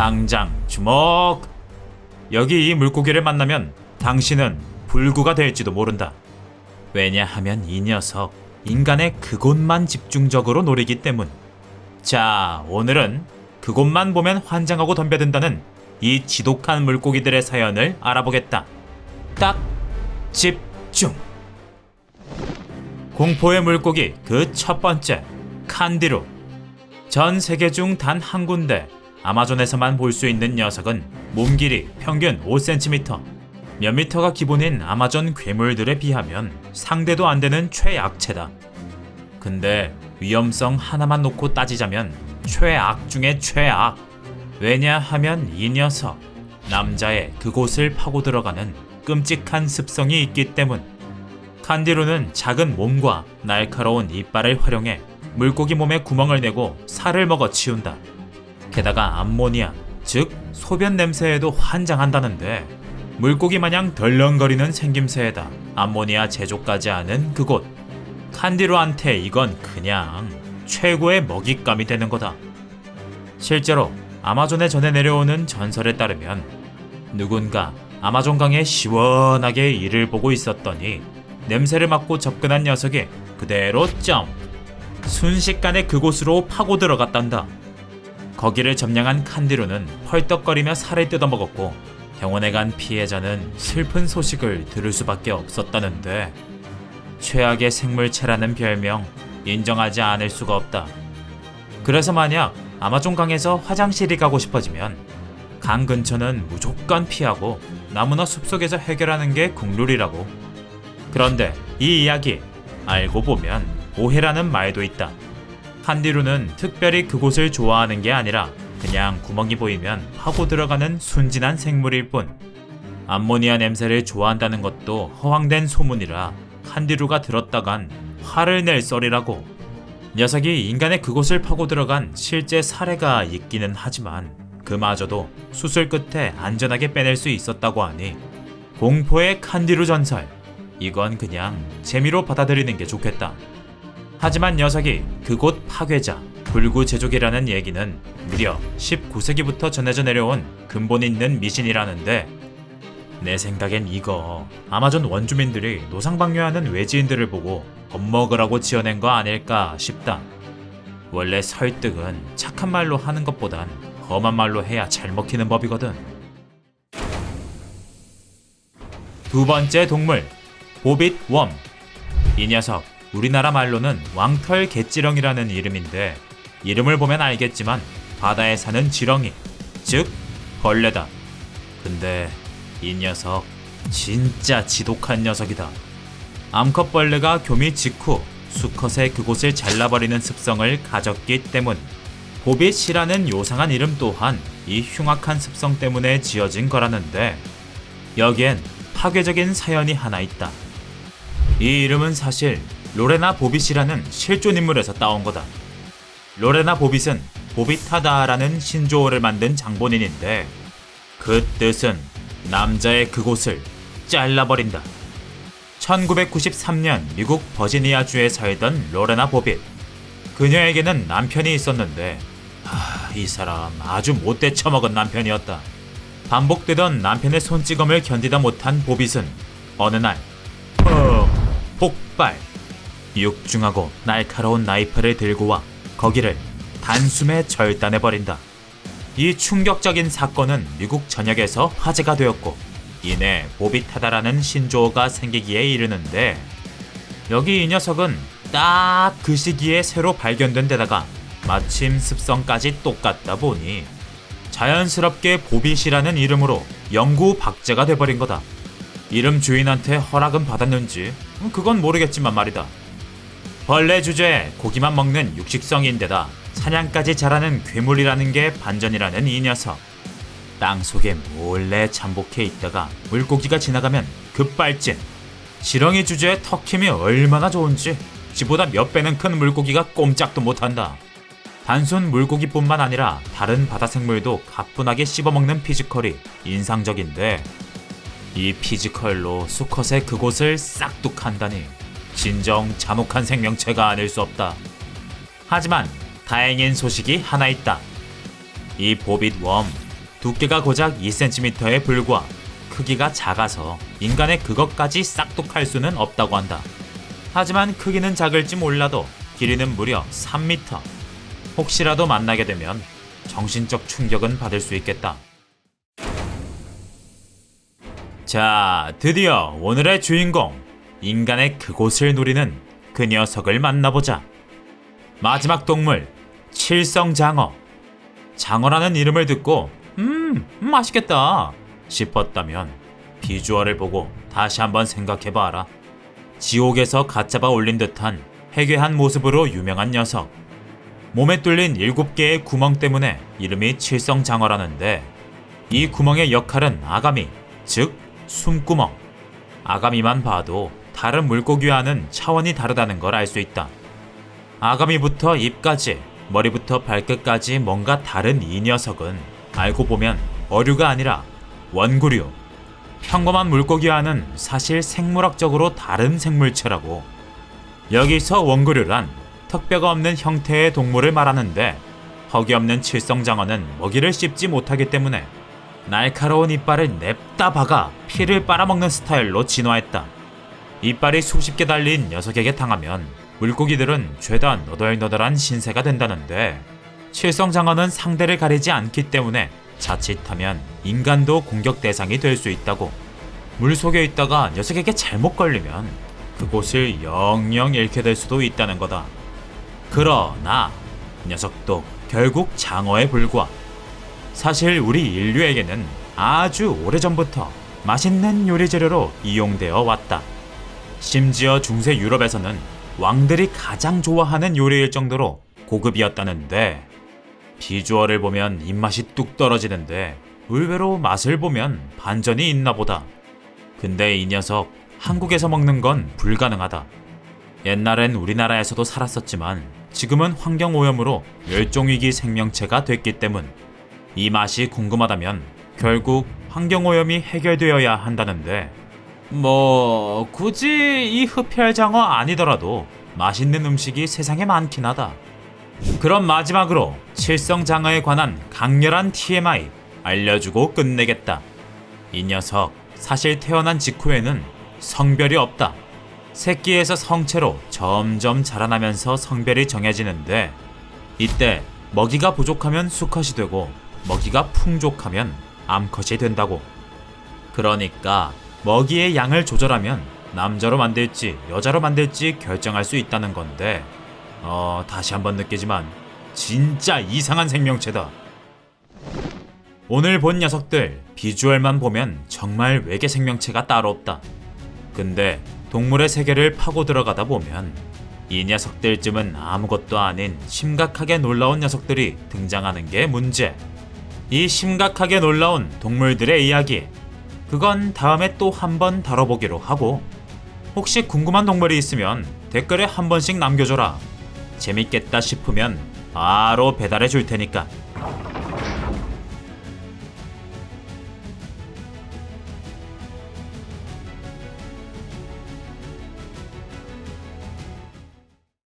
당장 주목! 여기 이 물고기를 만나면 당신은 불구가 될지도 모른다. 왜냐하면 이 녀석 인간의 그곳만 집중적으로 노리기 때문. 자, 오늘은 그곳만 보면 환장하고 덤벼든다는 이 지독한 물고기들의 사연을 알아보겠다. 딱 집중! 공포의 물고기 그 첫 번째, 칸디루. 전 세계 중 단 한 군데 아마존에서만 볼 수 있는 녀석은 몸 길이 평균 5cm, 몇 미터가 기본인 아마존 괴물들에 비하면 상대도 안 되는 최약체다. 근데 위험성 하나만 놓고 따지자면 최악 중에 최악. 왜냐하면 이 녀석, 남자의 그곳을 파고 들어가는 끔찍한 습성이 있기 때문. 칸디루는 작은 몸과 날카로운 이빨을 활용해 물고기 몸에 구멍을 내고 살을 먹어 치운다. 게다가 암모니아, 즉 소변 냄새에도 환장한다는데, 물고기 마냥 덜렁거리는 생김새에다 암모니아 제조까지 하는 그곳. 칸디루한테 이건 그냥 최고의 먹잇감이 되는 거다. 실제로 아마존에 전해 내려오는 전설에 따르면 누군가 아마존강에 시원하게 이를 보고 있었더니 냄새를 맡고 접근한 녀석이 그대로 점프! 순식간에 그곳으로 파고 들어갔단다. 거기를 점령한 칸디루는 펄떡거리며 살을 뜯어먹었고, 병원에 간 피해자는 슬픈 소식을 들을 수밖에 없었다는데, 최악의 생물체라는 별명 인정하지 않을 수가 없다. 그래서 만약 아마존강에서 화장실이 가고 싶어지면 강 근처는 무조건 피하고 나무나 숲속에서 해결하는 게 국룰이라고. 그런데 이 이야기 알고 보면 오해라는 말도 있다. 칸디루는 특별히 그곳을 좋아하는 게 아니라 그냥 구멍이 보이면 파고 들어가는 순진한 생물일 뿐. 암모니아 냄새를 좋아한다는 것도 허황된 소문이라 칸디루가 들었다간 화를 낼 썰이라고. 녀석이 인간의 그곳을 파고 들어간 실제 사례가 있기는 하지만 그마저도 수술 끝에 안전하게 빼낼 수 있었다고 하니 공포의 칸디루 전설, 이건 그냥 재미로 받아들이는 게 좋겠다. 하지만 녀석이 그곳 파괴자, 불구 제조기라는 얘기는 무려 19세기부터 전해져 내려온 근본 있는 미신이라는데, 내 생각엔 이거 아마존 원주민들이 노상방뇨하는 외지인들을 보고 겁먹으라고 지어낸 거 아닐까 싶다. 원래 설득은 착한 말로 하는 것보단 험한 말로 해야 잘 먹히는 법이거든. 두 번째 동물, 보빗웜. 이 녀석 우리나라 말로는 왕털 개지렁이라는 이름인데, 이름을 보면 알겠지만 바다에 사는 지렁이, 즉 벌레다. 근데 이 녀석 진짜 지독한 녀석이다. 암컷벌레가 교미 직후 수컷의 그곳을 잘라버리는 습성을 가졌기 때문. 보빗이라는 요상한 이름 또한 이 흉악한 습성 때문에 지어진 거라는데, 여기엔 파괴적인 사연이 하나 있다. 이 이름은 사실 로레나 보빗이라는 실존 인물에서 따온 거다. 로레나 보빗은 보빗하다라는 신조어를 만든 장본인인데, 그 뜻은 남자의 그곳을 잘라버린다. 1993년 미국 버지니아주에 살던 로레나 보빗. 그녀에게는 남편이 있었는데, 이 사람 아주 못돼 처먹은 남편이었다. 반복되던 남편의 손찌검을 견디다 못한 보빗은 어느 날 폭발! 육중하고 날카로운 나이프를 들고 와 거기를 단숨에 절단해버린다. 이 충격적인 사건은 미국 전역에서 화제가 되었고, 이내 보빗하다라는 신조어가 생기기에 이르는데, 여기 이 녀석은 딱 그 시기에 새로 발견된 데다가 마침 습성까지 똑같다 보니 자연스럽게 보빗이라는 이름으로 영구 박제가 돼버린 거다. 이름 주인한테 허락은 받았는지 그건 모르겠지만 말이다. 벌레 주제에 고기만 먹는 육식성인데다 사냥까지 잘하는 괴물이라는 게 반전이라는 이 녀석. 땅속에 몰래 잠복해 있다가 물고기가 지나가면 급발진. 지렁이 주제에 턱힘이 얼마나 좋은지 지보다 몇 배는 큰 물고기가 꼼짝도 못한다. 단순 물고기뿐만 아니라 다른 바다 생물도 가뿐하게 씹어먹는 피지컬이 인상적인데, 이 피지컬로 수컷의 그곳을 싹둑한다니 진정 잔혹한 생명체가 아닐 수 없다. 하지만 다행인 소식이 하나 있다. 이 보빗웜 두께가 고작 2cm에 불과 크기가 작아서 인간의 그것까지 싹둑할 수는 없다고 한다. 하지만 크기는 작을지 몰라도 길이는 무려 3m. 혹시라도 만나게 되면 정신적 충격은 받을 수 있겠다. 자, 드디어 오늘의 주인공, 인간의 그곳을 노리는 그 녀석을 만나보자. 마지막 동물, 칠성장어. 장어라는 이름을 듣고 맛있겠다 싶었다면 비주얼을 보고 다시 한번 생각해봐라. 지옥에서 갓 잡아 올린 듯한 해괴한 모습으로 유명한 녀석. 몸에 뚫린 7개의 구멍 때문에 이름이 칠성장어라는데, 이 구멍의 역할은 아가미, 즉 숨구멍. 아가미만 봐도 다른 물고기와는 차원이 다르다는 걸 알 수 있다. 아가미부터 입까지, 머리부터 발끝까지 뭔가 다른 이 녀석은 알고 보면 어류가 아니라 원구류. 평범한 물고기와는 사실 생물학적으로 다른 생물체라고. 여기서 원구류란 턱뼈가 없는 형태의 동물을 말하는데, 턱이 없는 칠성장어는 먹이를 씹지 못하기 때문에 날카로운 이빨을 냅다 박아 피를 빨아먹는 스타일로 진화했다. 이빨이 수십 개 달린 녀석에게 당하면 물고기들은 죄다 너덜너덜한 신세가 된다는데, 칠성장어는 상대를 가리지 않기 때문에 자칫하면 인간도 공격 대상이 될 수 있다고. 물속에 있다가 녀석에게 잘못 걸리면 그곳을 영영 잃게 될 수도 있다는 거다. 그러나 녀석도 결국 장어에 불과. 사실 우리 인류에게는 아주 오래전부터 맛있는 요리 재료로 이용되어 왔다. 심지어 중세 유럽에서는 왕들이 가장 좋아하는 요리일 정도로 고급이었다는데, 비주얼을 보면 입맛이 뚝 떨어지는데 의외로 맛을 보면 반전이 있나 보다. 근데 이 녀석 한국에서 먹는 건 불가능하다. 옛날엔 우리나라에서도 살았었지만 지금은 환경오염으로 멸종위기 생명체가 됐기 때문. 이 맛이 궁금하다면 결국 환경오염이 해결되어야 한다는데, 뭐 굳이 이 흡혈장어 아니더라도 맛있는 음식이 세상에 많긴 하다. 그럼 마지막으로 칠성장어에 관한 강렬한 TMI 알려주고 끝내겠다. 이 녀석 사실 태어난 직후에는 성별이 없다. 새끼에서 성체로 점점 자라나면서 성별이 정해지는데, 이때 먹이가 부족하면 수컷이 되고 먹이가 풍족하면 암컷이 된다고. 그러니까 먹이의 양을 조절하면 남자로 만들지 여자로 만들지 결정할 수 있다는 건데, 다시 한번 느끼지만 진짜 이상한 생명체다. 오늘 본 녀석들 비주얼만 보면 정말 외계 생명체가 따로 없다. 근데 동물의 세계를 파고 들어가다 보면 이 녀석들쯤은 아무것도 아닌 심각하게 놀라운 녀석들이 등장하는 게 문제. 이 심각하게 놀라운 동물들의 이야기, 그건 다음에 또 한 번 다뤄보기로 하고, 혹시 궁금한 동물이 있으면 댓글에 한 번씩 남겨줘라. 재밌겠다 싶으면 바로 배달해 줄 테니까.